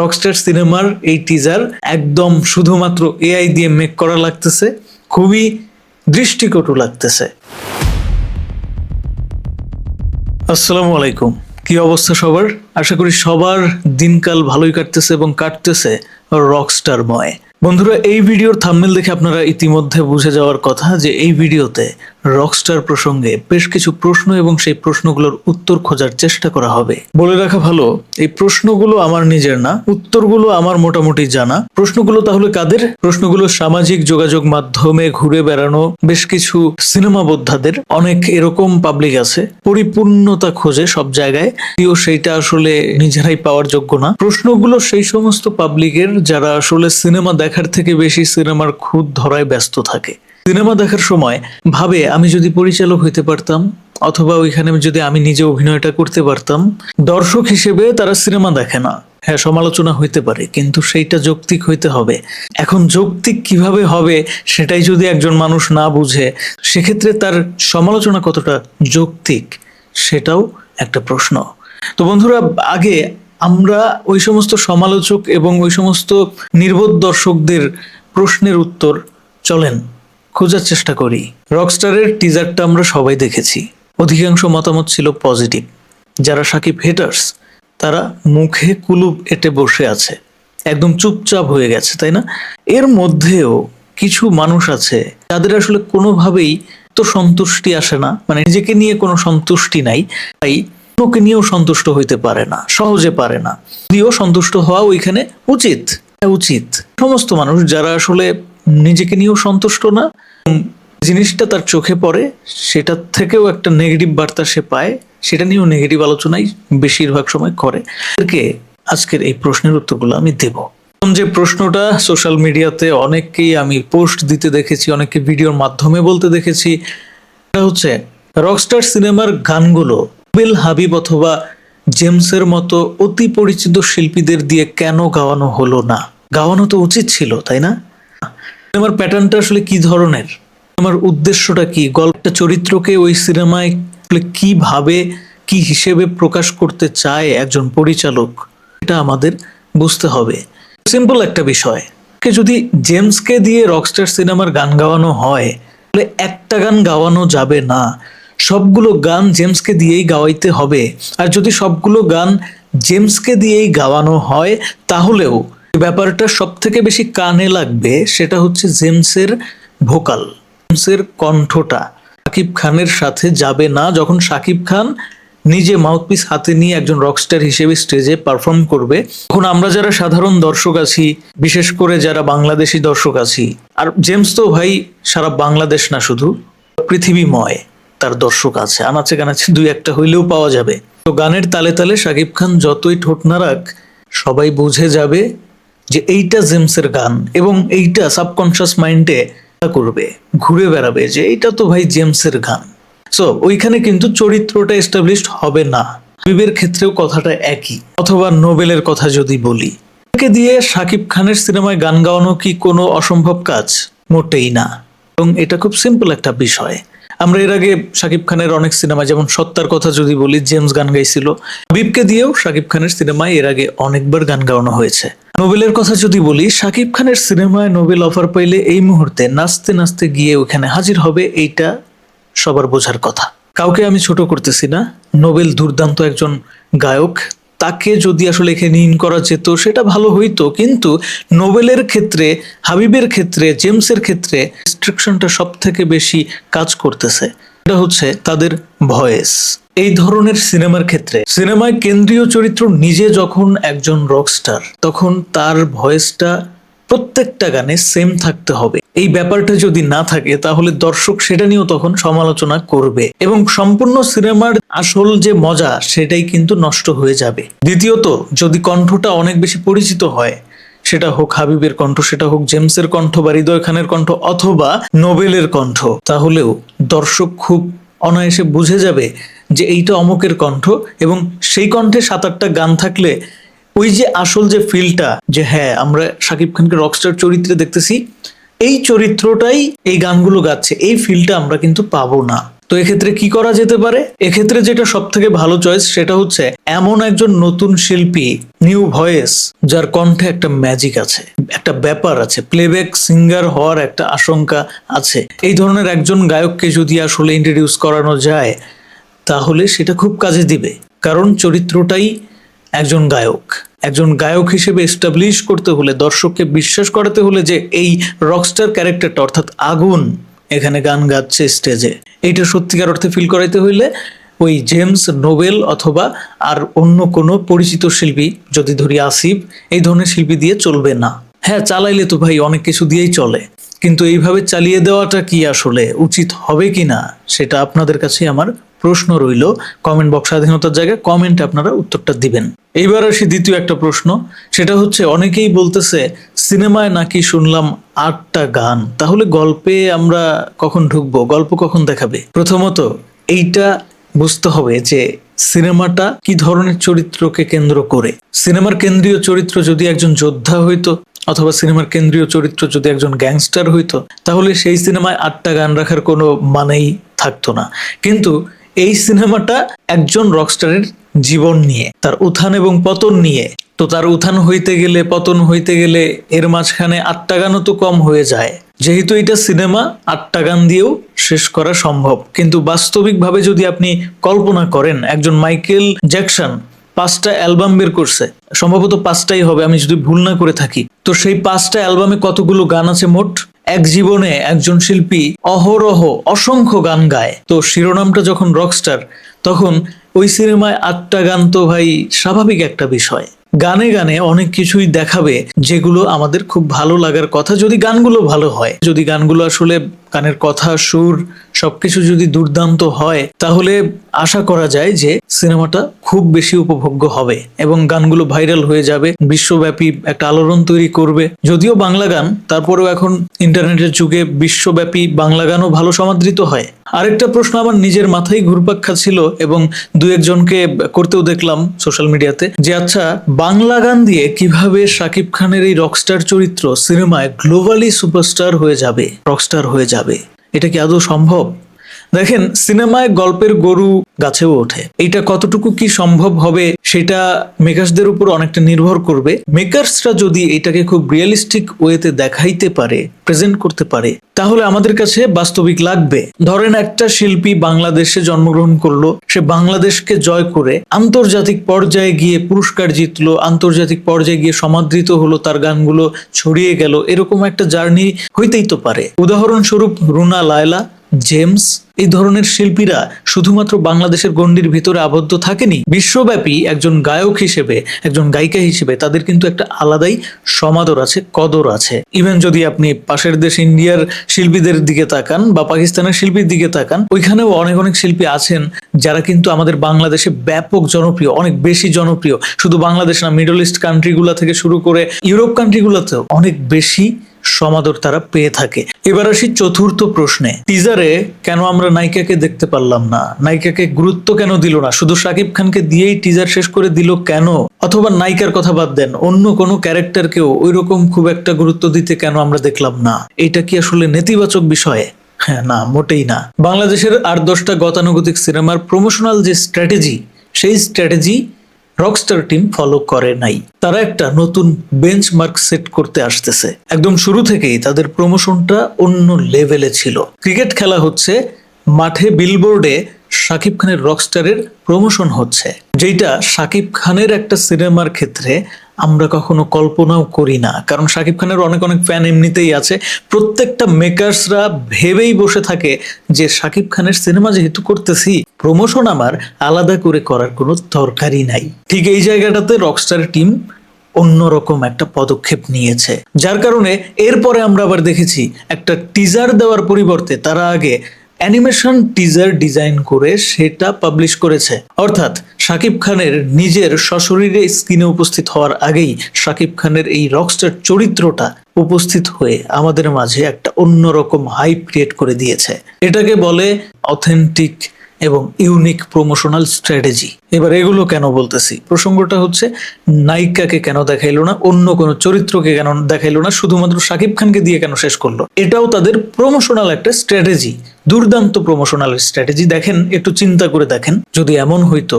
Rockstar সিনেমার এই teaser একদম শুধুমাত্র এআই দিয়ে মেক করা লাগতেছে, খুবই দৃষ্টিকটু লাগতেছে। আসসালামু আলাইকুম, কি অবস্থা সবার? আশা করি সবার দিনকাল ভালোই কাটতেছে এবং কাটতেছে রকস্টারময়। বন্ধুরা, এই ভিডিওর থাম্বনেল দেখে আপনারা ইতিমধ্যে বুঝে যাওয়ার কথা যে এই ভিডিওতে রকস্টার প্রসঙ্গে বেশ কিছু প্রশ্ন এবং সেই প্রশ্নগুলোর উত্তর খোঁজার চেষ্টা করা হবে। বলে রাখা ভালো, এই প্রশ্নগুলো আমার নিজের না, উত্তরগুলো আমার মোটামুটি জানা। প্রশ্নগুলো তাহলে কাদের? প্রশ্নগুলো সামাজিক যোগাযোগ মাধ্যমে ঘুরে বেড়ানো বেশ কিছু সিনেমা বোদ্ধাদের। অনেক এরকম পাবলিক আছে পরিপূর্ণতা খোঁজে সব জায়গায়, সেইটা আসলে নিজেরাই পাওয়ার যোগ্য না। প্রশ্নগুলো সেই সমস্ত পাবলিকের যারা আসলে সিনেমা দেখার থেকে বেশি সিনেমার খুঁত ধরায় ব্যস্ত থাকে। সিনেমা দেখার সময় ভাবে, আমি যদি পরিচালক হইতে পারতাম, অথবা ওইখানে যদি আমি নিজে অভিনয়টা করতে পারতাম। দর্শক হিসেবে তারা সিনেমা দেখে না। হ্যাঁ, সমালোচনা হইতে পারে, কিন্তু সেইটা যৌক্তিক হইতে হবে। এখন যৌক্তিক কিভাবে হবে সেটাই যদি একজন মানুষ না বুঝে, সেক্ষেত্রে তার সমালোচনা কতটা যৌক্তিক সেটাও একটা প্রশ্ন। তো বন্ধুরা, আগে আমরা ওই সমস্ত সমালোচক এবং ওই সমস্ত নির্বোধ দর্শকদের প্রশ্নের উত্তর চলেন খোঁজার চেষ্টা করি। রকস্টারের টিজারটা আমরা সবাই দেখেছি, অধিকাংশ মতামত ছিল পজিটিভ। যারা সাকিব হেটার্স তারা মুখে কুলুপ এঁটে বসে আছে, একদম চুপচাপ হয়ে গেছে, তাই না? এর মধ্যেও কিছু মানুষ আছে যাদের আসলে কোনোভাবেই তো সন্তুষ্টি আসে না, মানে নিজেকে নিয়ে কোনো সন্তুষ্টি নাই, তাই অন্যকে নিয়েও সন্তুষ্ট হইতে পারে না, সহজে পারে না। যদিও সন্তুষ্ট হওয়া ওইখানে উচিত। সমস্ত মানুষ যারা আসলে নিজেকে নিয়েও সন্তুষ্ট না, জিনিসটা তার চোখে পড়ে, সেটার থেকেও একটা নেগেটিভ বার্তা সে পায়, সেটা নিয়েও নেগেটিভ আলোচনাই বেশিরভাগ সময় করে। আজকের এই প্রশ্নের উত্তরগুলো আমি দেব। যে প্রশ্নটা সোশ্যাল মিডিয়াতে অনেককেই আমি পোস্ট দিতে দেখেছি, অনেককে ভিডিওর মাধ্যমে বলতে দেখেছি, এটা হচ্ছে রকস্টার সিনেমার গানগুলো নোবেল, হাবিব অথবা জেমসের মতো অতি পরিচিত শিল্পীদের দিয়ে কেন গাওয়ানো হলো না? গাওয়ানো তো উচিত ছিল, তাই না? সিনেমার প্যাটার্নটা আসলে কি ধরনের, আমার উদ্দেশ্যটা কি, গল্পটা চরিত্রকে ওই সিনেমায় কিভাবে কি হিসেবে প্রকাশ করতে চায় একজন পরিচালক, এটা আমাদের বুঝতে হবে। সিম্পল একটা বিষয়, যদি জেমসকে দিয়ে রকস্টার সিনেমার গান গাওয়ানো হয় তাহলে একটা গান গাওয়ানো যাবে না, সবগুলো গান জেমসকে দিয়েই গাওয়াইতে হবে। আর যদি সবগুলো গান জেমসকে দিয়েই গাওয়ানো হয় তাহলেও ব্যাপারটা সব থেকে বেশি কানে লাগবে, সেটা হচ্ছে জেমসের ভোকাল, জেমসের কণ্ঠটা শাকিব খানের সাথে যাবে না। যখন শাকিব খান নিজে মাউথপিস হাতে নিয়ে একজন রকস্টার হিসেবে স্টেজে পারফর্ম করবে, তখন আমরা যারা সাধারণ দর্শক আছি, বিশেষ করে যারা বাংলাদেশি দর্শক আছি, আর জেমস তো ভাই সারা বাংলাদেশ না, শুধু পৃথিবীময় তার দর্শক আছে, আনাচে কানাচে দুই একটা হইলেও পাওয়া যাবে। তো গানের তালে তালে শাকিব খান যতই ঠোঁট না রাখ, সবাই বুঝে যাবে যে এইটা জেমসের গান, এবং এইটা সাবকনশিয়াস মাইন্ডে করবে, ঘুরে বেড়াবে যে এইটা তো ভাই জেমসের গান। সো ওইখানে কিন্তু চরিত্রটা এস্টাবলিশড হবে না। হাবিবের ক্ষেত্রেও কথাটা একই। অথবা নোবেলের কথা যদি বলি, একে দিয়ে শাকিব খানের সিনেমায় গান গাওয়ানো কি কোনো অসম্ভব কাজ? মোটেই না। এবং এটা খুব সিম্পল একটা বিষয়। আমরা এর আগে শাকিব খানের অনেক সিনেমা, যেমন সত্তার কথা যদি বলি, জেমস গান গাইছিল। হাবিবকে দিয়েও শাকিব খানের সিনেমায় এর আগে অনেকবার গান গাওয়ানো হয়েছে। নোবেলের কথা যদি বলি, শাকিব খানের সিনেমায় নোবেল অফার পাইলে এই মুহূর্তে নাচতে নাচতে গিয়ে ওখানে হাজির হবে, এইটা সবার বোঝার কথা। কাউকে আমি ছোট করতেছি না, নোবেল দুর্দান্ত একজন গায়ক, তাকে যদি আসলে এখানে ইন করা যেত সেটা ভালো হইতো। কিন্তু নোবেলের ক্ষেত্রে, হাবিবের ক্ষেত্রে, জেমসের ক্ষেত্রে রেস্ট্রিকশনটা সব থেকে বেশি কাজ করতেছে, এটা হচ্ছে তাদের ভয়েস। এই ধরনের সিনেমার ক্ষেত্রে, সিনেমায় কেন্দ্রীয় চরিত্র নিজে যখন একজন রকস্টার, তখন তার ভয়েসটা প্রত্যেকটা গানে সেম থাকতে হবে। এই ব্যাপারটা যদি না থাকে তাহলে দর্শক সেটা নিয়েও তখন সমালোচনা করবে, এবং সম্পূর্ণ সিনেমার আসল যে মজা সেটাই কিন্তু নষ্ট হয়ে যাবে। দ্বিতীয়ত, যদি কণ্ঠটা অনেক বেশি পরিচিত হয়, সেটা হোক হাবিবের কণ্ঠ, সেটা হোক জেমসের কণ্ঠ বা হৃদয় খানের কণ্ঠ অথবা নোবেলের কণ্ঠ, তাহলেও দর্শক খুব অনায়াসে বুঝে যাবে যে এইটা অমুকের কণ্ঠ, এবং সেই কণ্ঠে 7-8টা গান থাকলে ওই যে আসল যে ফিলটা, যে হ্যাঁ আমরা শাকিব খানকে রকস্টার চরিত্রে দেখতেছি, এই চরিত্রটাই এই গানগুলো গাচ্ছে, এই ফিলটা আমরা কিন্তু পাবো না। তো এক্ষেত্রে কি করা যেতে পারে? এক্ষেত্রে যেটা সব থেকে ভালো চয়েস সেটা হচ্ছে এমন একজন নতুন শিল্পী, নিউ ভয়েস, যার কণ্ঠে একটা ম্যাজিক আছে, একটা ব্যাপার আছে, প্লেব্যাক সিঙ্গার হওয়ার একটা আশঙ্কা আছে। এই ধরনের একজন গায়ককে যদি আসলে ইন্ট্রোডিউস করানো যায় তাহলে সেটা খুব কাজে দিবে। কারণ চরিত্রটাই একজন গায়ক হিসেবে এস্টাবলিশ করতে হলে, দর্শককে বিশ্বাস করাতে হলে যে এই রকস্টার ক্যারেক্টারটা অর্থাৎ আগুন এখানে গান গাচ্ছে স্টেজে, এইটা সত্যিকার অর্থে ফিল করাইতে হইলে ওই জেমস নোবেল অথবা আর অন্য কোনো পরিচিত শিল্পী, যদি ধরি আসিফ, এই ধরনের শিল্পী দিয়ে চলবে না। হ্যাঁ, চালাইলে তো ভাই অনেক কিছু দিয়েই চলে, কিন্তু এইভাবে চালিয়ে দেওয়াটা কি আসলে উচিত হবে কিনা সেটা আপনাদের কাছে আমার প্রশ্ন রইল। কমেন্ট বক্স স্বাধীনতার জায়গায় কমেন্টে আপনারা উত্তরটা দিবেন। এইবার আসি দ্বিতীয় একটা প্রশ্ন, সেটা হচ্ছে অনেকেই বলতেছে সিনেমায় নাকি শুনলাম 8টা গান, তাহলে গল্পে আমরা কখন ঢুকবো, গল্প কখন দেখাবে? প্রথমত এইটা বুঝতে হবে যে সিনেমাটা কি ধরনের চরিত্রকে কেন্দ্র করে। সিনেমার কেন্দ্রীয় চরিত্র যদি একজন যোদ্ধা হইতো অথবা সিনেমার কেন্দ্রীয় চরিত্র যদি একজন গ্যাংস্টার হইতো তাহলে সেই সিনেমায় 8টা গান রাখার কোনো মানেই থাকতো না। কিন্তু এই সিনেমাটা একজন রকস্টারের জীবন নিয়ে, তার উত্থান এবং পতন নিয়ে। তো তার উত্থান হইতে গেলে, পতন হইতে গেলে এর মাঝখানে 8টা গানও তো কম হয়ে যায়। যেহেতু এটা সিনেমা, 8টা গান দিয়েও শেষ করা সম্ভব। কিন্তু বাস্তবিকভাবে যদি আপনি কল্পনা করেন, একজন মাইকেল জ্যাকসন 5টা অ্যালবাম বের করছে, সম্ভবত 5টাই হবে আমি যদি ভুল না করে থাকি। তো সেই 5টা অ্যালবামে কতগুলো গান আছে মোট? এক জীবনে একজন শিল্পী অহরহ অসংখ্য গান গায়। তো শিরোনামটা যখন রকস্টার, তখন ওই সিনেমায় 8টা গান তো ভাই স্বাভাবিক একটা বিষয়। গানে গানে অনেক কিছুই দেখাবে যেগুলো আমাদের খুব ভালো লাগার কথা, যদি গানগুলো ভালো হয়। যদি গানগুলো আসলে গানের কথা, সুর সবকিছু যদি দুর্দান্ত হয় তাহলে আশা করা যায় যে সিনেমাটা খুব বেশি উপভোগ্য হবে এবং গানগুলো ভাইরাল হয়ে যাবে, বিশ্বব্যাপী একটা আলোড়ন তৈরি করবে। যদিও বাংলা গান, তারপরেও এখন ইন্টারনেটের যুগে বিশ্বব্যাপী বাংলা গানও ভালো সমাদৃত হয়। আরেকটা প্রশ্ন আমার নিজের মাথায় ঘুরপাক খাচ্ছিল এবং দু একজনকে করতেও দেখলাম সোশ্যাল মিডিয়াতে, যে আচ্ছা বাংলা গান দিয়ে কিভাবে শাকিব খানের এই রকস্টার চরিত্র সিনেমায় গ্লোবালি সুপারস্টার হয়ে যাবে, রকস্টার হয়ে যাবে, এটা কি আদৌ সম্ভব? দেখেন, সিনেমায় গল্পের গরু গাছেও ওঠে, এটা কতটুকু কি সম্ভব হবে সেটা মেকার্সদের উপর অনেকটা নির্ভর করবে। মেকার্সরা যদি এটাকে খুব রিয়েলিস্টিক ওয়েতে দেখাইতে পারে, প্রেজেন্ট করতে পারে, তাহলে আমাদের কাছে বাস্তবিক লাগবে। ধরেন একটা শিল্পী বাংলাদেশে জন্মগ্রহণ করলো, সে বাংলাদেশকে জয় করে আন্তর্জাতিক পর্যায়ে গিয়ে পুরস্কার জিতলো, আন্তর্জাতিক পর্যায়ে গিয়ে সমাদৃত হলো, তার গানগুলো ছড়িয়ে গেল, এরকম একটা জার্নি হইতেই তো পারে। উদাহরণস্বরূপ রুনা লায়লা, জেমস, এই ধরনের শিল্পীরা শুধুমাত্র বাংলাদেশের গণ্ডির ভিতরে আবদ্ধ থাকেনি, বিশ্বব্যাপী একজন গায়ক হিসেবে, একজন গায়িকা হিসেবে তাদের কিন্তু একটা আলাদাই সমাদর আছে, কদর আছে। ইভেন যদি আপনি পাশের দেশ ইন্ডিয়ার শিল্পীদের দিকে তাকান বা পাকিস্তানের শিল্পীর দিকে তাকান, ওইখানেও অনেক অনেক শিল্পী আছেন যারা কিন্তু আমাদের বাংলাদেশে ব্যাপক জনপ্রিয়, অনেক বেশি জনপ্রিয়। শুধু বাংলাদেশ না, মিডল ইস্ট কান্ট্রিগুলা থেকে শুরু করে ইউরোপ কান্ট্রিগুলোতেও অনেক বেশি সমাদর তারা পেয়ে থাকে। এবার আসি চতুর্থ প্রশ্নে, টিজারে কেন আমরা নায়িকাকে দেখতে পারলাম না? নায়িকাকে গুরুত্ব কেন দিল না? শুধু শাকিব খানকে দিয়েই টিজার শেষ করে দিল কেন? অথবা নায়িকার কথা বাদ দেন, অন্য কোনো ক্যারেক্টারকেও ওইরকম খুব একটা গুরুত্ব দিতে কেন আমরা দেখলাম না? এটা কি আসলে নেতিবাচক বিষয়? হ্যাঁ, না, মোটেই না। বাংলাদেশের 8-10টা গতানুগতিক সিনেমার প্রমোশনাল যে স্ট্র্যাটেজি, সেই স্ট্র্যাটেজি রকস্টার টিম ফলো করে নাই। তারা একটা নতুন বেঞ্চমার্ক সেট করতে আসতেছে। একদম শুরু থেকেই তাদের প্রমোশনটা অন্য লেভেলে ছিল। ক্রিকেট খেলা হচ্ছে, মাঠে বিলবোর্ডে শাকিব খানের রকস্টারের প্রমোশন হচ্ছে, যেটা শাকিব খানের একটা সিনেমার ক্ষেত্রে আমরা কখনো কল্পনাও করি না। কারণ শাকিব খানের অনেক অনেক ফ্যান এমনিতেই আছে। প্রত্যেকটা মেকার্সরা ভেবেই বসে থাকে যে শাকিব খানের সিনেমা যেহেতু করতেছি, প্রমোশন আমার আলাদা করে করার কোনো দরকারই নাই। ঠিক এই জায়গাটাতে রকস্টার টিম অন্যরকম একটা পদক্ষেপ নিয়েছে, যার কারণে এরপরে আমরা আবার দেখেছি একটা টিজার দেওয়ার পরিবর্তে তারা আগে অ্যানিমেশন টিজার ডিজাইন করে সেটা পাবলিশ করেছে। অর্থাৎ শাকিব খানের নিজের সশরীরে স্ক্রিনে উপস্থিত হওয়ার আগেই শাকিব খানের এই রকস্টার চরিত্রটা উপস্থিত হয়ে আমাদের মাঝে একটা অন্যরকম হাইপ ক্রিয়েট করে দিয়েছে। এটাকে বলে অথেন্টিক এবং ইউনিক প্রমোশনাল স্ট্র্যাটেজি। এবার এগুলো কেন বলতেছি, প্রসঙ্গটা হচ্ছে নায়িকাকে কেন দেখাইলো না, অন্য কোনো চরিত্রকে কেন দেখাইলো না, শুধুমাত্র শাকিব খানকে দিয়ে কেন শেষ করলো। এটাও তাদের প্রমোশনাল একটা স্ট্র্যাটেজি, দুর্দান্ত প্রমোশনাল স্ট্র্যাটেজি। দেখেন, একটু চিন্তা করে দেখেন, যদি এমন হইতো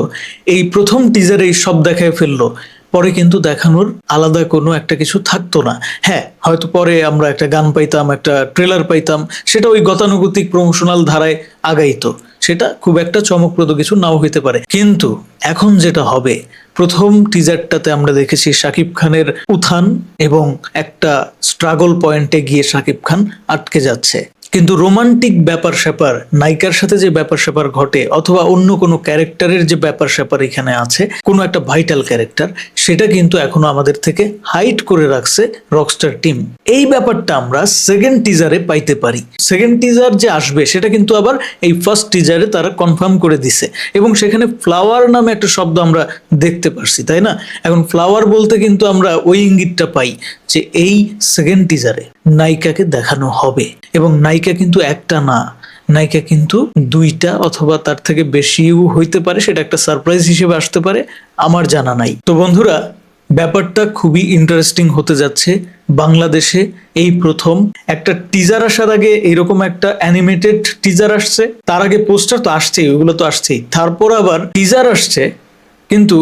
এই প্রথম টিজারে সব দেখায় ফেললো, পরে কিন্তু দেখানোর আলাদা কোনো একটা কিছু থাকতো না। হ্যাঁ, হয়তো পরে আমরা একটা গান পাইতাম, একটা ট্রেলার পাইতাম, সেটা ওই গতানুগতিক প্রমোশনাল ধারায় আগাইতো, সেটা খুব একটা চমকপ্রদ কিছু নাও হইতে পারে। কিন্তু এখন যেটা হবে, প্রথম টিজারটাতে আমরা দেখেছি শাকিব খানের উত্থান এবং একটা স্ট্রাগল পয়েন্টে গিয়ে শাকিব খান আটকে যাচ্ছে। কিন্তু রোমান্টিক ব্যাপার স্যাপার, নায়িকার সাথে যে ব্যাপার স্যাপার ঘটে অথবা অন্য কোনো ক্যারেক্টারের যে ব্যাপার স্যাপার এখানে আছে, কোনো একটা ভাইটাল ক্যারেক্টার, সেটা কিন্তু এখনো আমাদের থেকে হাইড করে রাখছে রকস্টার টিম। এই ব্যাপারটা আমরা সেকেন্ড টিজারে পাইতে পারি। সেকেন্ড টিজার যে আসবে সেটা কিন্তু আবার এই ফার্স্ট টিজারে তারা কনফার্ম করে দিছে, এবং সেখানে ফ্লাওয়ার নামে একটা শব্দ আমরা দেখতে পারছি, তাই না? এখন ফ্লাওয়ার বলতে কিন্তু আমরা ওই ইঙ্গিতটা পাই যে এই সেকেন্ড টিজারে নায়িকাকে দেখানো হবে, এবং নায়িকা কিন্তু একটা না, নায়িকা কিন্তু দুইটা অথবা তার থেকে বেশিও হইতে পারে, সেটা একটা সারপ্রাইজ হিসেবে আসতে পারে, আমার জানা নাই। তো বন্ধুরা, ব্যাপারটা খুবই ইন্টারেস্টিং হতে যাচ্ছে। বাংলাদেশে এই প্রথম একটা টিজার আসার আগে এইরকম একটা অ্যানিমেটেড টিজার আসছে, তার আগে পোস্টার তো আসছেই, ওইগুলো তো আসছেই, তারপর আবার টিজার আসছে কিন্তু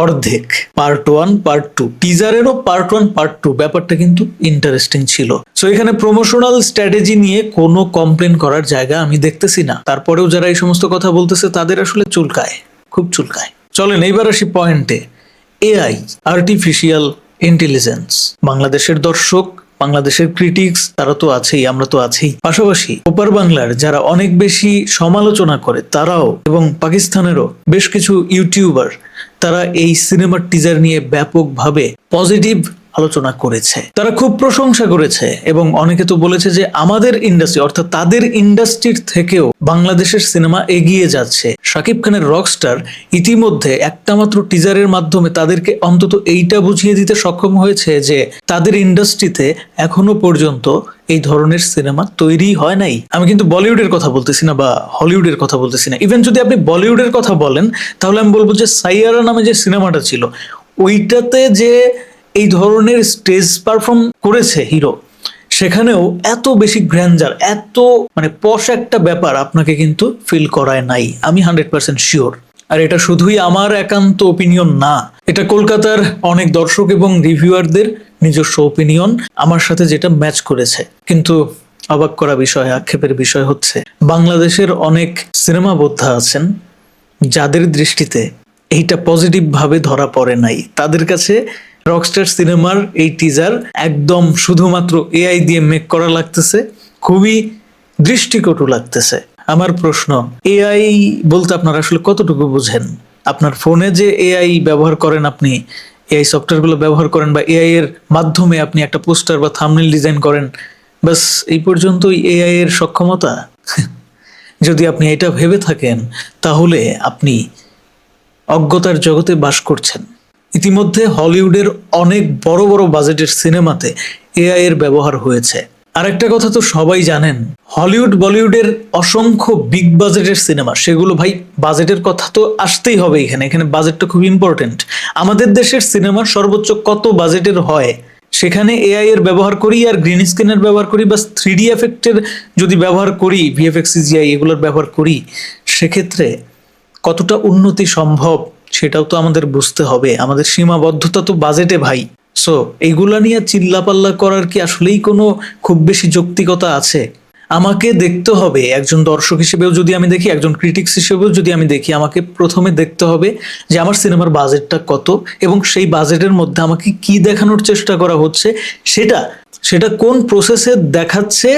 অর্ধেক, পার্ট 1 পার্ট 2, টিজারেরও পার্ট 1 পার্ট 2, ব্যাপারটা কিন্তু ইন্টারেস্টিং ছিল। সো এখানে প্রমোশনাল স্ট্র্যাটেজি নিয়ে কোনো কমপ্লেন করার জায়গা আমি দেখতেছি না। তারপরেও যারা এই সমস্ত কথা বলতেছে তাদের আসলে চুলকায়, খুব চুলকায়। চলেন এইবার আসি পয়েন্টে। এআই, আর্টিফিশিয়াল ইন্টেলিজেন্স, বাংলাদেশের দর্শক, বাংলাদেশের ক্রিটিক্স, তারা তো আছেই, আমরা তো আছেই, পাশাপাশি ওপার বাংলার যারা অনেক বেশি সমালোচনা করে তারাও, এবং পাকিস্তানেরও বেশ কিছু ইউটিউবার, তারা এই সিনেমার টিজার নিয়ে ব্যাপকভাবে পজিটিভ আলোচনা করেছে, তারা খুব প্রশংসা করেছে, এবং অনেকে তো বলেছে যে আমাদের ইন্ডাস্ট্রি অর্থাৎ তাদের ইন্ডাস্ট্রির থেকেও বাংলাদেশের সিনেমা এগিয়ে যাচ্ছে। শাকিব খানের রকস্টার ইতিমধ্যে একটা মাত্র টিজারের মাধ্যমে তাদেরকে অন্তত এইটা বুঝিয়ে দিতে সক্ষম হয়েছে যে তাদের ইন্ডাস্ট্রিতে এখনো পর্যন্ত এই ধরনের সিনেমা তৈরি হয় নাই। আমি কিন্তু বলিউডের কথা বলতেছি না বা হলিউডের কথা বলতেছি না। ইভেন যদি আপনি বলিউডের কথা বলেন, তাহলে আমি বলবো যে সাইয়ারা নামে যে সিনেমাটা ছিল, ওইটাতে যে এই ধরনের স্টেজ পারফর্ম করেছে হিরো, সেখানেও এত বেশি গ্র্যান্ডার, এত মানে পশ একটা ব্যাপার আপনাকে কিন্তু ফিল করায় নাই, আমি 100% শিওর। আর এটা শুধুই আমার একান্ত ওপিনিয়ন না, এটা কলকাতার অনেক দর্শক এবং রিভিউয়ারদের নিজস্ব ওপিনিয়ন, আমার সাথে যেটা ম্যাচ করেছে। কিন্তু অবাক করা বিষয়, আক্ষেপের বিষয় হচ্ছে বাংলাদেশের অনেক সিনেমা বোদ্ধা আছেন যাদের দৃষ্টিতে এইটা পজিটিভ ভাবে ধরা পড়ে নাই। তাদের কাছে রকস্টার সিনেমার এই টিজার একদম শুধুমাত্র এআই দিয়ে মেক করা লাগতেছে, খুবই দৃষ্টিকটু লাগতেছে। আমার প্রশ্ন, এআই বলতে আপনারা আসলে কতটুকু বুঝেন? আপনার ফোনে যে এআই ব্যবহার করেন, আপনি এআই সফটওয়্যারগুলো ব্যবহার করেন, বা এআই এর মাধ্যমে আপনি একটা পোস্টার বা থাম্বনেল ডিজাইন করেন, বাস এই পর্যন্তই এআই এর সক্ষমতা? যদি আপনি এটা ভেবে থাকেন, তাহলে আপনি অজ্ঞতার জগতে বাস করছেন। ইতিমধ্যে হলিউডের অনেক বড় বড় বাজেটের সিনেমাতে এআই এর ব্যবহার হয়েছে। আর একটা কথা তো সবাই জানেন, হলিউড বলিউডের অসংখ্য বিগ বাজেটের সিনেমা, সেগুলো ভাই বাজেটের কথা তো আসতেই হবে এখানে, এখানে বাজেটটা খুব ইম্পর্টেন্ট। আমাদের দেশের সিনেমার সর্বোচ্চ কত বাজেটের হয়, সেখানে এআই এর ব্যবহার করি আর গ্রিন স্ক্রিনের ব্যবহার করি, বা 3D এফেক্টের যদি ব্যবহার করি, ভিএফএক্স সিজিআই এগুলোর ব্যবহার করি, সেক্ষেত্রে কতটা উন্নতি সম্ভব সেটাও তো আমাদের বুঝতে হবে। আমাদের সীমাবদ্ধতা তো বাজেটে ভাই। সো এইগুলা নিয়ে চিল্লাপাল্লা করার কি আসলেই কোনো খুব বেশি যৌক্তিকতা আছে? আমাকে দেখতে হবে, একজন দর্শক হিসেবেও যদি আমি দেখি, একজন ক্রিটিক্স হিসেবেও যদি আমি দেখি, আমাকে প্রথমে দেখতে হবে যে আমার সিনেমার বাজেটটা কত, এবং সেই বাজেটের মধ্যে আমাকে কি দেখানোর চেষ্টা করা হচ্ছে, সেটা সেটা কোন প্রসেসে দেখাচ্ছে,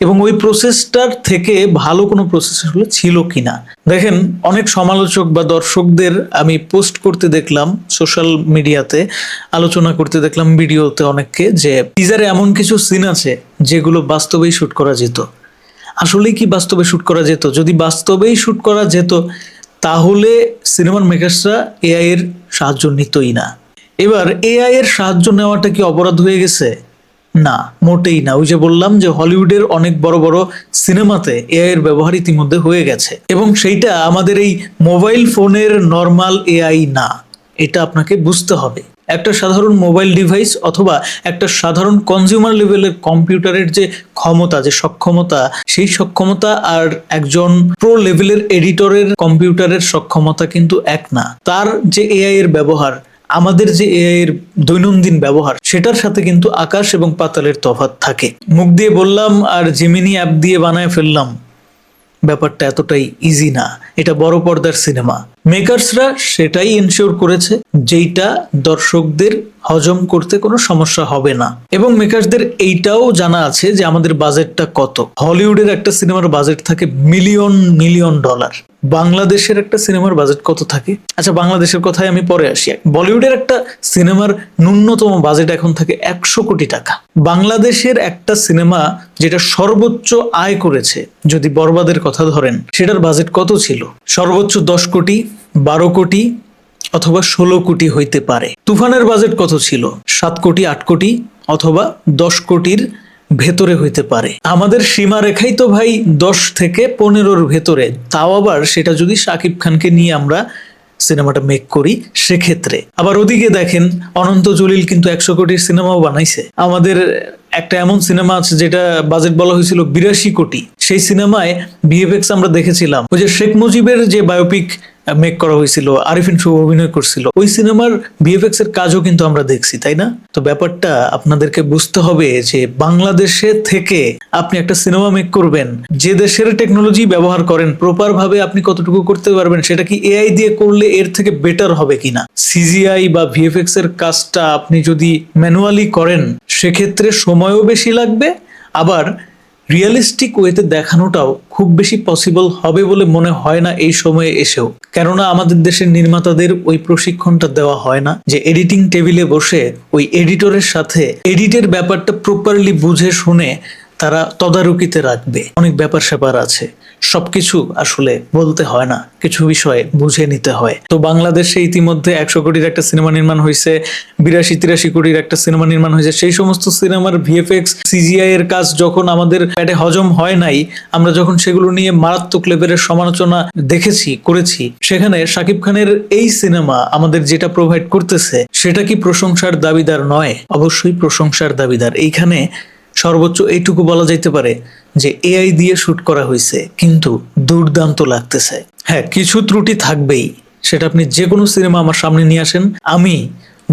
এবং ওই প্রসেসটার থেকে ভালো কোনো প্রসেস আসলে ছিল কিনা। দেখেন, অনেক সমালোচক বা দর্শকদের আমি পোস্ট করতে দেখলাম সোশ্যাল মিডিয়াতে, আলোচনা করতে দেখলাম ভিডিওতে অনেককে, যে টিজারে এমন কিছু সিন আছে যেগুলো বাস্তবেই শুট করা যেত। আসলেই কি বাস্তবে শুট করা যেত? যদি বাস্তবেই শুট করা যেত, তাহলে সিনেমার মেকার্সরা এআই এর সাহায্য নিতই না। এবার এআই এর সাহায্য নেওয়াটা কি অপরাধ হয়ে গেছে? না, মোটেই না। ওই যে বললাম যে হলিউডের অনেক বড় বড় সিনেমাতে এআই এর ব্যবহার ইতিমধ্যে হয়ে গেছে, এবং সেইটা আমাদের এই মোবাইল ফোনের নর্মাল এআই না। এটা আপনাকে বুঝতে হবে। একটা সাধারণ মোবাইল ডিভাইস অথবা একটা সাধারণ কনজিউমার লেভেলের কম্পিউটারের যে ক্ষমতা, যে সক্ষমতা, সেই সক্ষমতা আর একজন প্রো লেভেলের এডিটরের কম্পিউটারের সক্ষমতা কিন্তু এক না। তার যে এআই এর ব্যবহার, আমাদের যে এআই এর দৈনন্দিন ব্যবহার, সেটার সাথে কিন্তু আকাশ এবং পাতালের তফাৎ থাকে। মুখ দিয়ে বললাম আর জেমিনি অ্যাপ দিয়ে বানায় ফেললাম, ব্যাপারটা এতটাই ইজি না। এটা বড় পর্দার সিনেমা। মেকার্সরা সেটাই এনশিওর করেছে যেইটা দর্শকদের হজম করতে কোনো সমস্যা হবে না, এবং মেকার্সদের এইটাও জানা আছে যে আমাদের বাজেটটা কত। হলিউডের একটা সিনেমার বাজেট থাকে মিলিয়ন মিলিয়ন ডলার। বাংলাদেশের একটা সিনেমার বাজেট কত থাকে? আচ্ছা, বাংলাদেশের কথায় আমি পরে আসি। বলিউডের একটা সিনেমার ন্যূনতম বাজেট এখন থাকে 100 কোটি টাকা। বাংলাদেশের একটা সিনেমা যেটা সর্বোচ্চ আয় করেছে, যদি বরবাদের কথা ধরেন, সেটার বাজেট কত ছিল? সর্বোচ্চ 10 কোটি, 12 কোটি অথবা 16 কোটি হইতে পারে। তুফানের বাজেট কত ছিল? 7 কোটি, 8 কোটি অথবা 10 কোটির ভেতরে হইতে পারে। আমাদের সীমারেখাই তো ভাই 10 থেকে 15-র ভেতরে, তাও আবার সেটা যদি শাকিব খানকে নিয়ে আমরা সিনেমাটা মেক করি সেক্ষেত্রে। আবার ওদিকে দেখেন, অনন্ত জলিল কিন্তু 100 কোটির সিনেমাও বানাইছে। আমাদের একটা এমন সিনেমা আছে যেটা বাজেট বলা হয়েছিল 82 কোটি। সেই সিনেমায় ভিএফএক্স আমরা দেখেছিলাম, ওই যে শেখ মুজিবের যে বায়োপিক মেক করা হয়েছিল, আরিফিন শুভ অভিনয় করছিল, ওই সিনেমার ভিএফএক্স এর কাজও কিন্তু আমরা দেখছি, তাই না? তো ব্যাপারটা আপনাদেরকে বুঝতে হবে যে বাংলাদেশে থেকে আপনি একটা সিনেমা মেক করবেন, যে দেশের টেকনোলজি ব্যবহার করেন প্রপার ভাবে আপনি কতটুকু করতে পারবেন, সেটা কি এআই দিয়ে করলে এর থেকে বেটার হবে কিনা? সিজিআই বা ভিএফএক্স এর কাজটা আপনি যদি ম্যানুয়ালি করেন সেক্ষেত্রে সময়ও বেশি লাগবে, আবার রিয়েলিস্টিক ওয়েতে দেখানোটাও খুব বেশি পসিবল হবে বলে মনে হয় না এই সময়ে এসেও। কেননা আমাদের দেশের নির্মাতাদের ওই প্রশিক্ষণটা দেওয়া হয় না যে এডিটিং টেবিলে বসে ওই এডিটরের সাথে এডিটের ব্যাপারটা প্রপারলি বুঝে শুনে তারা তদারকিতে রাখবে। অনেক ব্যাপার স্যাপার আছে, সবকিছু আসলে বলতে হয় না, কিছু বিষয়ে বুঝে নিতে হয়। তো বাংলাদেশে ইতিমধ্যে 100 কোটির একটা সিনেমা নির্মাণ হয়েছে, 82-83 কোটির একটা সিনেমা নির্মাণ হয়েছে। সেই সমস্ত সিনেমার ভিএফএক্স, সিজিআই এর কাজ যখন আমাদের পেটে হজম হয় নাই, আমরা যখন সেগুলো নিয়ে মারাত্মক লেভেলের সমালোচনা দেখেছি, করেছি, সেখানে শাকিব খানের এই সিনেমা আমাদের যেটা প্রোভাইড করতেছে সেটা কি প্রশংসার দাবিদার নয়? অবশ্যই প্রশংসার দাবিদার। এইখানে সর্বোচ্চ এইটুকু বলা যাইতে পারে যে এআই দিয়ে শুট করা হয়েছে, কিন্তু দুর্দান্ত লাগতেছে। হ্যাঁ, কিছু ত্রুটি থাকবেই, সেটা আপনি যে কোনো সিনেমা আমার সামনে নিয়ে আসেন, আমি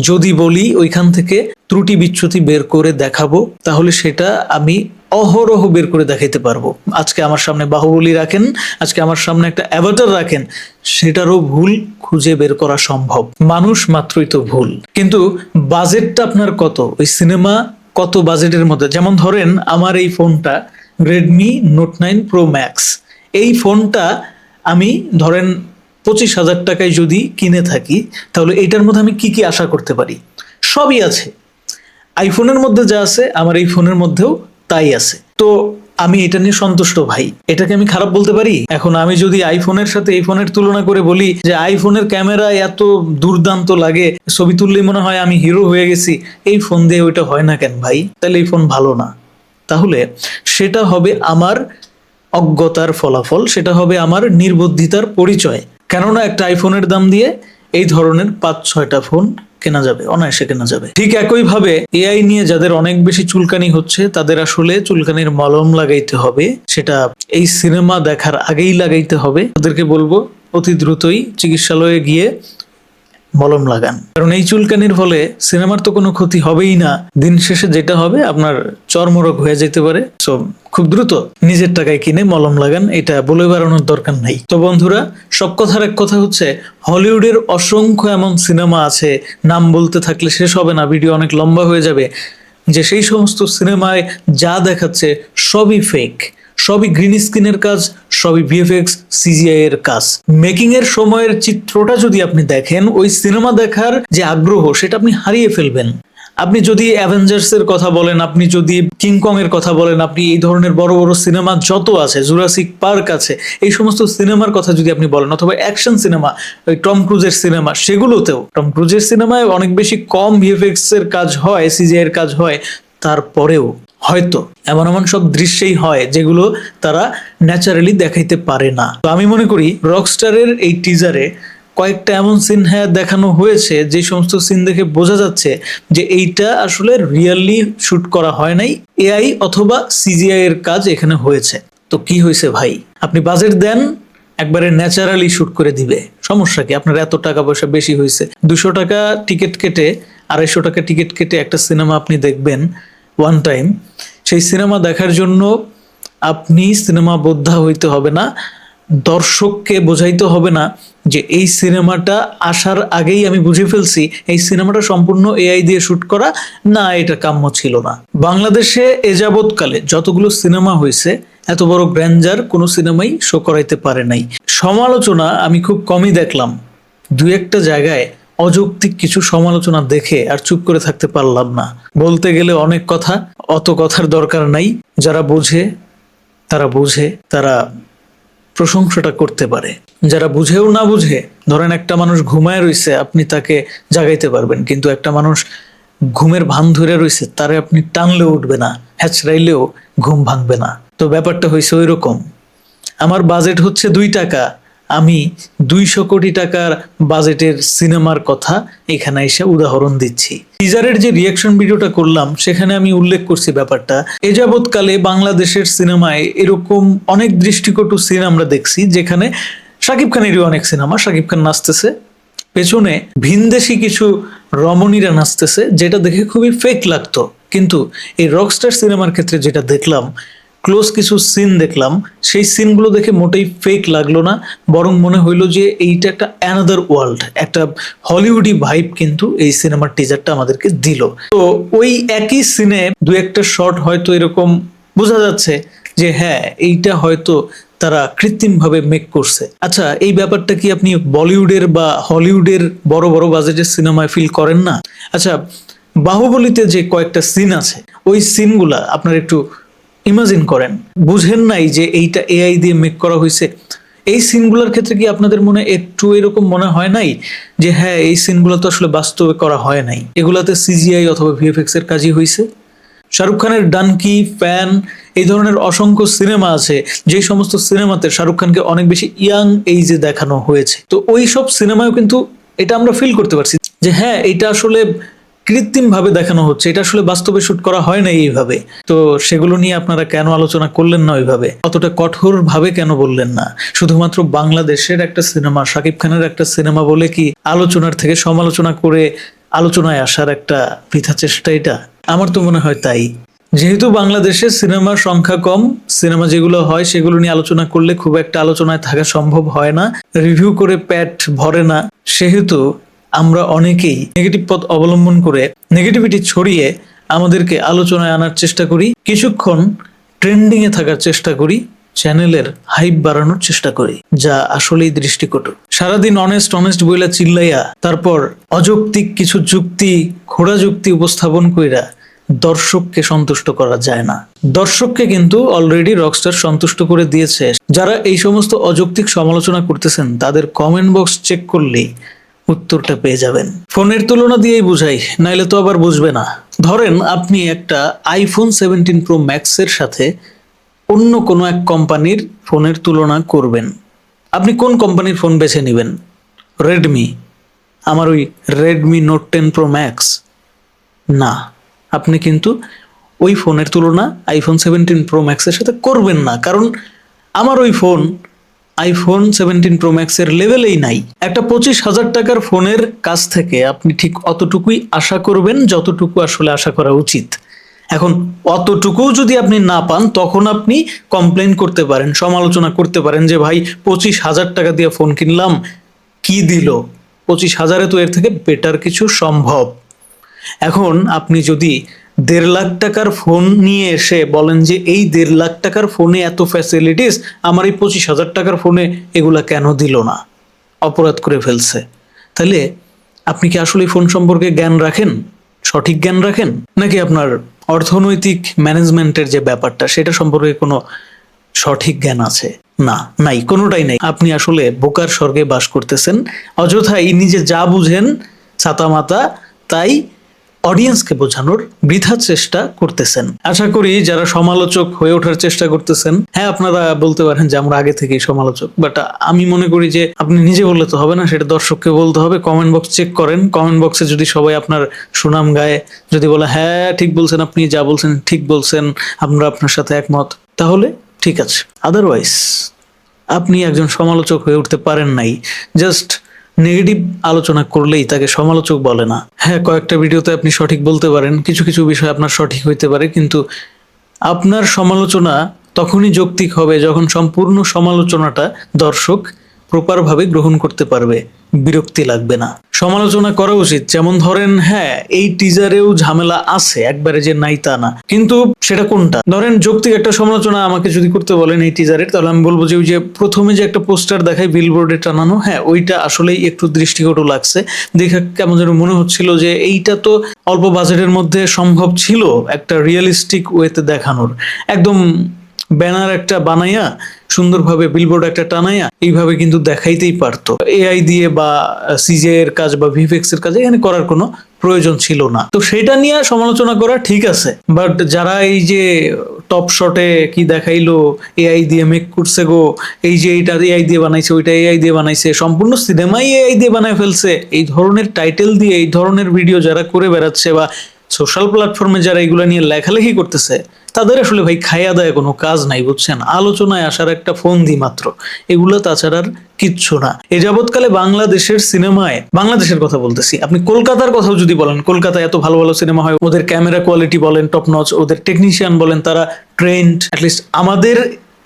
যদি বলি ওইখান থেকে ত্রুটি বিচ্যুতি বের করে দেখাবো, তাহলে সেটা আমি অহরহ বের করে দেখাইতে পারবো। আজকে আমার সামনে বাহুবলী রাখেন, আজকে আমার সামনে একটা অ্যাভাটার রাখেন, সেটারও ভুল খুঁজে বের করা সম্ভব। মানুষ মাত্রই তো ভুল। কিন্তু বাজেটটা আপনার কত? ওই সিনেমা কত বাজেটের মধ্যে? যেমন ধরেন আমার এই ফোনটা রেডমি নোট 9 প্রো ম্যাক্স, এই ফোনটা আমি ধরেন 25,000 টাকায় যদি কিনে থাকি, তাহলে এইটার মধ্যে আমি কি কি আশা করতে পারি? সবই আছে। আইফোনের মধ্যে যা আছে আমার এই ফোনের মধ্যেও তাই আছে। তো আমি এটা নিয়ে সন্তুষ্ট ভাই, এটাকে আমি খারাপ বলতে পারি? এখন আমি যদি আইফোনের সাথে এই ফোনের তুলনা করে বলি যে আইফোনের ক্যামেরা এত দুর্দান্ত লাগে, ছবি তুললেই মনে হয় আমি হিরো হয়ে গেছি, এই ফোন দিয়ে ওইটা হয় না কেন ভাই? তাহলে এই ফোন ভালো না। তাহলে সেটা হবে আমার অজ্ঞতার ফলাফল, সেটা হবে আমার নির্বুদ্ধিতার পরিচয়। কেননা একটা আইফোনের দাম দিয়ে এই ধরনের 5-6টা ফোন কেনা যাবে, অনায়াসে কেনা যাবে। ঠিক একইভাবে এআই নিয়ে যাদের অনেক বেশি চুলকানি হচ্ছে, তাদের আসলে চুলকানির মলম লাগাইতে হবে, সেটা এই সিনেমা দেখার আগেই লাগাইতে হবে। তাদেরকে বলবো অতি দ্রুতই চিকিৎসালয়ে গিয়ে মলম লাগান, কারণ এই চুলকানির ফলে সিনেমার তো কোনো ক্ষতি হবেই না, দিন শেষে যেটা হবে আপনার চর্মরোগ হয়ে যেতে পারে। সো খুব দ্রুত নিজের টাকায় কিনে মলম লাগান, এটা বলে বেড়ানোর দরকার নাই। তো বন্ধুরা, সব কথার এক কথা হচ্ছে, হলিউডের অসংখ্য এমন সিনেমা আছে, নাম বলতে থাকলে শেষ হবে না, ভিডিও অনেক লম্বা হয়ে যাবে, যে সেই সমস্ত সিনেমায় যা দেখাচ্ছে সবই ফেক, সবই গ্রিন স্ক্রিনের কাজ, সবই ভিএফএক্স সিজিআই এর কাজ। মেকিং এর সময়ের চিত্রটা যদি আপনি দেখেন, ওই সিনেমা দেখার যে আগ্রহ সেটা আপনি হারিয়ে ফেলবেন। আপনি যদি অ্যাভেঞ্জার্স এর কথা বলেন, আপনি যদি কিংকং এর কথা বলেন, আপনি এই ধরনের বড় বড় সিনেমা যত আছে, জুরাসিক পার্ক আছে, এই সমস্ত সিনেমার কথা যদি আপনি বলেন, অথবা অ্যাকশন সিনেমা, ওই টম ক্রুজের সিনেমা, সেগুলোতেও টম ক্রুজের সিনেমায় অনেক বেশি কম ভিএফএক্স এর কাজ হয়, সিজিআই এর কাজ হয়, তারপরেও হয়তো এমন এমন সব দৃশ্যেই হয় যেগুলো তারা ন্যাচারালি দেখাইতে পারে না। তো আমি মনে করি রকস্টারের এই টিজারে কয়েকটা এমন সিন দেখানো হয়েছে যে সমস্ত সিন দেখে বোঝা যাচ্ছে যে এইটা আসলে রিয়েলি শুট করা হয় নাই, এআই অথবা সিজিআই এর কাজ এখানে হয়েছে। তো কি হয়েছে ভাই, আপনি বাজেট দেন, একবারে ন্যাচারালি শুট করে দিবে, সমস্যা কি? আপনার এত টাকা পয়সা বেশি হয়েছে, 200 টাকা টিকিট কেটে 250 টাকা টিকিট কেটে একটা সিনেমা আপনি দেখবেন ওয়ান টাইম। সেই সিনেমা দেখার জন্য আপনি সিনেমা বোদ্ধা হইতে হবে না, দর্শককে বোঝাইতে হবে না যে এই সিনেমাটা আসার আগেই আমি বুঝে ফেলছি এই সিনেমাটা সম্পূর্ণ এআই দিয়ে শুট করা, না এটা কাম্য ছিল না। বাংলাদেশে এ যাবৎকালে যতগুলো সিনেমা হয়েছে এত বড় গ্র্যান্ডার কোনো সিনেমাই শো করাইতে পারে নাই। সমালোচনা আমি খুব কমই দেখলাম, দুই একটা জায়গায় অযৌক্তিক কিছু সমালোচনা দেখে আর চুপ করে থাকতে পারলাম না। বলতে গেলে অনেক কথা, অত কথার দরকার নাই। যারা বোঝে তারা বুঝে, তারা প্রশংসাটা করতে পারে। যারা বুঝেও না বুঝে, ধরেন একটা মানুষ ঘুমায় রইছে, আপনি তাকে জাগাইতে পারবেন, কিন্তু একটা মানুষ ঘুমের ভান ধরে রইছে, তারে আপনি টানলেও উঠবে না, হ্যাচড়াইলেও ঘুম ভাঙবে না। তো ব্যাপারটা হয়েছে ওই রকম। আমার বাজেট হচ্ছে 2 টাকা, আমি 200 কোটি টাকার বাজেটের সিনেমার কথা এখানে এসে উদাহরণ দিচ্ছি। টিজারের যে রিয়াকশন ভিডিওটা করলাম সেখানে আমি উল্লেখ করছি ব্যাপারটা, এ যাবৎকালে বাংলাদেশের সিনেমায় এরকম অনেক দৃষ্টিকটু সিন আমরা দেখছি, যেখানে শাকিব খানেরই অনেক সিনেমা, শাকিব খান নাচতেছে, পেছনে ভিনদেশি কিছু রমণীরা নাচতেছে, যেটা দেখে খুবই ফেক লাগতো। কিন্তু এই রকস্টার সিনেমার ক্ষেত্রে যেটা দেখলাম, ক্লোজ কিছু সিন দেখলাম, সেই সিনগুলো দেখে মোটেই ফেক লাগলো না, বরং মনে হইলো যে এইটা একটা অ্যানাদার ওয়ার্ল্ড, একটা হলিউডি ভাইব কিন্তু এই সিনেমার টিজারটা আমাদেরকে দিল। তো ওই একই সিনে দু একটা শট হয়তো এরকম বোঝা যাচ্ছে যে হ্যাঁ এইটা হয়তো তারা কৃত্রিমভাবে মেক করছে। আচ্ছা, এই ব্যাপারটা কি আপনি বলিউডের বা হলিউডের বড় বড় বাজেটের সিনেমায় ফিল করেন না? আচ্ছা, বাহুবলীতে যে কয়েকটা সিন আছে, ওই সিনগুলা আপনার একটু ইমাজিন করেন, বুঝেন নাই যে এইটা এআই দিয়ে মেক করা হয়েছে? এই সিনগুলোর ক্ষেত্রে কি আপনাদের মনে একটু এরকম মনে হয় নাই যে হ্যাঁ এই সিনগুলো তো আসলে বাস্তবে করা হয় নাই, এগুলাতে সিজিআই অথবা ভিএফএক্স এর কাজই হয়েছে? শাহরুখ খানের ডানকি, ফ্যান, এই ধরনের অসংখ্য সিনেমা আছে যে সমস্ত সিনেমাতে শাহরুখ খানকে অনেক বেশি ইয়াং এইজে দেখানো হয়েছে। তো ওই সব সিনেমায় কিন্তু এটা আমরা ফিল করতে পারছি যে হ্যাঁ এটা আসলে কৃত্রিম ভাবে দেখানো হচ্ছে, এটা আসলে বাস্তবে শুট করা হয় না এইভাবে। তো সেগুলো নিয়ে আপনারা কেন আলোচনা করলেন না ওইভাবে, অতটা কঠোর ভাবে কেন বললেন না? শুধুমাত্র বাংলাদেশের একটা সিনেমা, শাকিব খানের একটা সিনেমা বলে কি আলোচনার থেকে সমালোচনা করে আলোচনায় আসার একটা বৃথা চেষ্টা এটা? আমার তো মনে হয় তাই। যেহেতু বাংলাদেশের সিনেমার সংখ্যা কম, সিনেমা যেগুলো হয় সেগুলো নিয়ে আলোচনা করলে খুব একটা আলোচনায় থাকা সম্ভব হয় না, রিভিউ করে পেট ভরে না, সেহেতু আমরা অনেকেই নেগেটিভ পথ অবলম্বন করে নেগেটিভিটি ছড়িয়ে আমাদেরকে আলোচনায় আনার চেষ্টা করি, কিছুক্ষণ ট্রেন্ডিং এ থাকার চেষ্টা করি, চ্যানেলের হাইপ বাড়ানোর চেষ্টা করি, যা আসলেই দৃষ্টিকটু। সারাদিন অনেস্ট বইলা চিল্লাইয়া তারপর অযৌক্তিক কিছু যুক্তি, খোড়া যুক্তি উপস্থাপন কইরা দর্শককে সন্তুষ্ট করা যায় না। দর্শককে কিন্তু অলরেডি রকস্টার সন্তুষ্ট করে দিয়েছে। যারা এই সমস্ত অযৌক্তিক সমালোচনা করতেছেন তাদের কমেন্ট বক্স চেক করলেই উত্তরটা পেয়ে যাবেন। ফোনের তুলনা দিয়েই বুঝাই, নাইলে তো আবার বুঝবে না। ধরেন আপনি একটা আইফোন 17 প্রো ম্যাক্স এর সাথে অন্য কোনো এক কোম্পানির ফোনের তুলনা করবেন, আপনি কোন কোম্পানির ফোন বেছে নেবেন? রেডমি, আমার ওই রেডমি নোট 10 প্রো ম্যাক্স? না, আপনি কিন্তু ওই ফোনের তুলনা আইফোন 17 প্রো ম্যাক্সের সাথে করবেন না, কারণ আমার ওই ফোন আইফোন 17 প্রো ম্যাক্সের লেভেলেই নাই। একটা 25,000 টাকার ফোনের কাছ থেকে আপনি ঠিক অতটুকুই আশা করবেন যতটুকু আসলে আশা করা উচিত। এখন অতটুকুও যদি আপনি না পান, তখন আপনি কমপ্লেন করতে পারেন, সমালোচনা করতে পারেন যে ভাই 25,000 টাকা দিয়ে ফোন কিনলাম, কি দিল? 25,000-এ তো এর থেকে বেটার কিছু সম্ভব। এখন আপনি যদি 1.5 লাখ টাকার ফোন নিয়ে এসে বলেন যে এই 1.5 লাখ টাকার ফোনে এত ফ্যাসিলিটিস, আমার এই 25,000 টাকার ফোনে এগুলা কেন দিল না? অপরাধ করে ফেলছে। তাহলে আপনি কি আসলে ফোন সম্পর্কে জ্ঞান রাখেন, সঠিক জ্ঞান রাখেন, নাকি আপনার অর্থনৈতিক ম্যানেজমেন্টের যে ব্যাপারটা সেটা সম্পর্কে কোনো সঠিক জ্ঞান আছে? না, নাই, কোনোটাই নাই। আপনি আসলে বোকার স্বর্গে বাস করতেছেন, অযথাই নিজে যা বুঝেন ছাতা মাতা তাই অডিয়েন্সকে বোঝানোর বৃথা চেষ্টা করতেছেন। আশা করি যারা সমালোচক হয়ে ওঠার চেষ্টা করতেছেন, হ্যাঁ আপনারা বলতে পারেন যে আমরা আগে থেকেই সমালোচক, বাট আমি মনে করি যে আপনি নিজে বললে তো হবে না, সেটা দর্শককে বলতে হবে। কমেন্ট বক্স চেক করেন, কমেন্ট বক্সে যদি সবাই আপনার সুনাম গায়, যদি বলে হ্যাঁ ঠিক বলছেন, আপনি যা বলছেন ঠিক বলছেন, আমরা আপনার সাথে একমত, তাহলে ঠিক আছে। আদারওয়াইজ আপনি একজন সমালোচক হয়ে উঠতে পারেন নাই। জাস্ট নেগেটিভ আলোচনা করলেই তাকে সমালোচক বলে না। হ্যাঁ, কয়েকটা ভিডিওতে আপনি সঠিক বলতে পারেন, কিছু কিছু বিষয় আপনার সঠিক হইতে পারে, কিন্তু আপনার সমালোচনা তখনই যৌক্তিক হবে যখন সম্পূর্ণ সমালোচনাটা দর্শক প্রপারভাবে গ্রহণ করতে পারবে, বিরক্তি লাগবে না। সমালোচনা করা উচিত। যেমন ধরেন, হ্যাঁ এই টিজারেও ঝামেলা আছে, একবারে যে নাই তা না, কিন্তু সেটা কোনটা? ধরেন যৌক্তিক একটা সমালোচনা আমাকে যদি করতে বলেন এই টিজারের, তাহলে আমি বলবো যে ওই যে প্রথমে যে একটা পোস্টার দেখায় বিলবোর্ডে টানানো, হ্যাঁ ওইটা আসলেই একটু দৃষ্টিকটু লাগছে। দেখে কেমন যেন মনে হচ্ছিল যে এইটা তো অল্প বাজেটের মধ্যে সম্ভব ছিল একটা রিয়েলিস্টিক ওয়েতে দেখানোর। একদম ব্যানার একটা বানাইয়া সুন্দরভাবে বিলবোর্ড একটা টানাইয়া এইভাবে কিন্তু দেখাইতেই পারতো। এআই দিয়ে বা সিজে এর কাজ বা ভিএফএক্স এর কাজ এখানে করার কোনো প্রয়োজন ছিল না। তো সেটা নিয়ে সমালোচনা করা ঠিক আছে, বাট যারা এই যে টপ শটে কি দেখাইলো এআই দিয়ে মেক করছে গো, এই যে এইটা এআই দিয়ে বানাইছে, ওইটা এআই দিয়ে বানাইছে, সম্পূর্ণ সিনেমাই এআই দিয়ে বানায় ফেলছে, এই ধরনের টাইটেল দিয়ে এই ধরনের ভিডিও যারা করে বেড়াচ্ছে বা সোশ্যাল প্ল্যাটফর্মে যারা এগুলো নিয়ে লেখালেখি করতেছে, তাদের আসলে ভাই খাইয়া দেয় কোনো কাজ নাই, বুঝছেন? আলোচনায় আসার একটা ফন্দি মাত্র, এগুলো তাছাড়া আর কিচ্ছু না। এ যাবৎকালে বাংলাদেশের সিনেমায়, বাংলাদেশের কথা বলতেছি, আপনি কলকাতার কথাও যদি বলেন, কলকাতায় এত ভালো ভালো সিনেমা হয়, ওদের ক্যামেরা কোয়ালিটি বলেন টপ নচ, ওদের টেকনিশিয়ান বলেন তারা ট্রেন্ড, অ্যাটলিস্ট আমাদের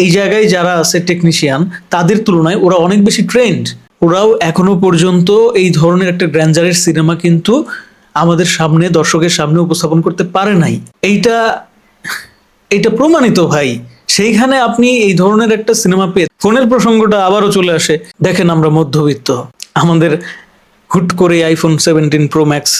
এই জায়গায় যারা আছে টেকনিশিয়ান তাদের তুলনায় ওরা অনেক বেশি ট্রেন্ড। ওরাও এখনো পর্যন্ত এই ধরনের একটা গ্র্যান্ডারের সিনেমা কিন্তু আমাদের সামনে, দর্শকের সামনে উপস্থাপন করতে পারে নাই। এইটা প্রমাণিত ভাই। সেইখানে আপনি এই ধরনের একটা সিনেমা পেয়ে, ফোনের প্রসঙ্গটা আবারও চলে আসে। দেখেন আমরা মধ্যবিত্ত, আমাদের হুট করে আইফোন 17 প্রো ম্যাক্স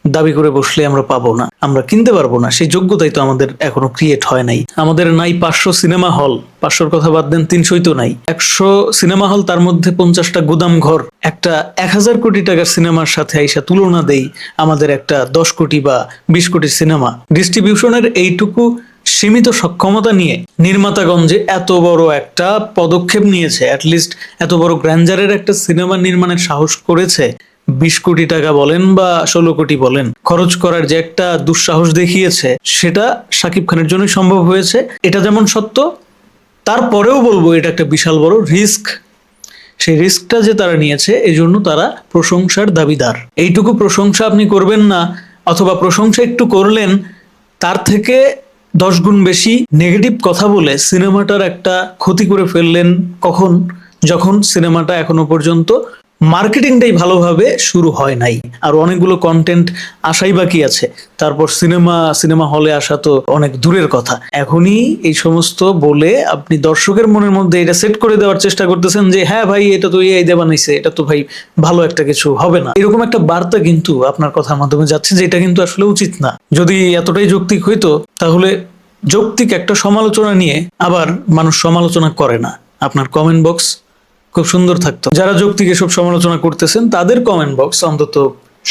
দাবি করে বসলে আমরা পাবো না, আমরা কিনতে পারবো না, সেই যোগ্যতাই তো আমাদের এখনো ক্রিয়েট হয় নাই। আমাদের নাই 500 সিনেমা হল, 500-র কথা বাদ দেন, 300-ই তো নাই। 100 সিনেমা হল, তার মধ্যে 50টা গুদাম ঘর। একটা 1000 কোটি টাকার সিনেমার সাথে আইসা তুলনা দেই আমাদের একটা 10 কোটি বা 20 কোটির সিনেমা। ডিস্ট্রিবিউশনের এইটুকু সীমিত সক্ষমতা নিয়ে নির্মাতাগঞ্জে এত বড় একটা পদক্ষেপ নিয়েছে, অ্যাটলিস্ট এত বড় গ্র্যান্ডারের একটা সিনেমা নির্মাণের সাহস করেছে। 20 কোটি টাকা বলেন বা 16 কোটি বলেন, খরচ করার যে একটা দুঃসাহস দেখিয়েছে, সেটা শাকিব খানের জন্যই সম্ভব হয়েছে। এটা যেমন সত্য, তারপরেও বলবো এটা একটা বিশাল বড় রিস্ক। সেই রিস্কটা যে তারা নিয়েছে, এজন্য তারা প্রশংসার দাবিদার। এইটুকু প্রশংসা আপনি করবেন না, অথবা প্রশংসা একটু করলেন, তার থেকে 10 গুণ বেশি নেগেটিভ কথা বলে সিনেমাটার একটা ক্ষতি করে ফেললেন। কখন? যখন সিনেমাটা এখনো পর্যন্ত মার্কেটিংটাই ভালোভাবে শুরু হয় নাই, আর অনেকগুলো কন্টেন্ট আসাই বাকি আছে। তারপর সিনেমা হলে আসা তো অনেক দূরের কথা। এখনই এই সমস্ত বলে আপনি দর্শকের মনের মধ্যে এটা সেট করে দেওয়ার চেষ্টা করতেছেন যে হ্যাঁ ভাই এটা তো এআই দিয়ে বানাইছে, এটা তো ভাই ভালো একটা কিছু হবে না, এরকম একটা বার্তা কিন্তু আপনার কথার মাধ্যমে যাচ্ছে, যে এটা কিন্তু আসলে উচিত না। যদি এতটাই যৌক্তিক হইতো, তাহলে যৌক্তিক একটা সমালোচনা নিয়ে আবার মানুষ সমালোচনা করে না, আপনার কমেন্ট বক্স খুব সুন্দর থাকতো। যারা যৌক্তিক এসব সমালোচনা করতেছেন তাদের কমেন্ট বক্স অন্তত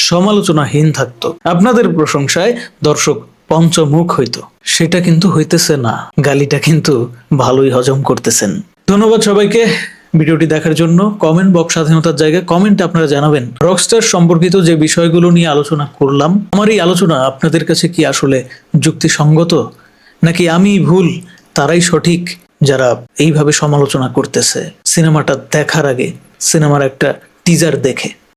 সমালোচনাহীন থাকতো, আপনাদের প্রশংসায় দর্শক পঞ্চমুখ হইতো। সেটা কিন্তু হইতেছে না, গালিটা কিন্তু ভালোই হজম করতেছেন। ধন্যবাদ সবাইকে ভিডিওটি দেখার জন্য। কমেন্ট বক্স স্বাধীনতার জায়গায়, কমেন্টে আপনারা জানাবেন রকস্টার সম্পর্কিত যে বিষয়গুলো নিয়ে আলোচনা করলাম, আমার এই আলোচনা আপনাদের কাছে কি আসলে যুক্তিসঙ্গত, নাকি আমি ভুল, তারাই সঠিক যারা এইভাবে সমালোচনা করতেছে সিনেমাটা দেখার আগে, সিনেমার একটা টিজার দেখে।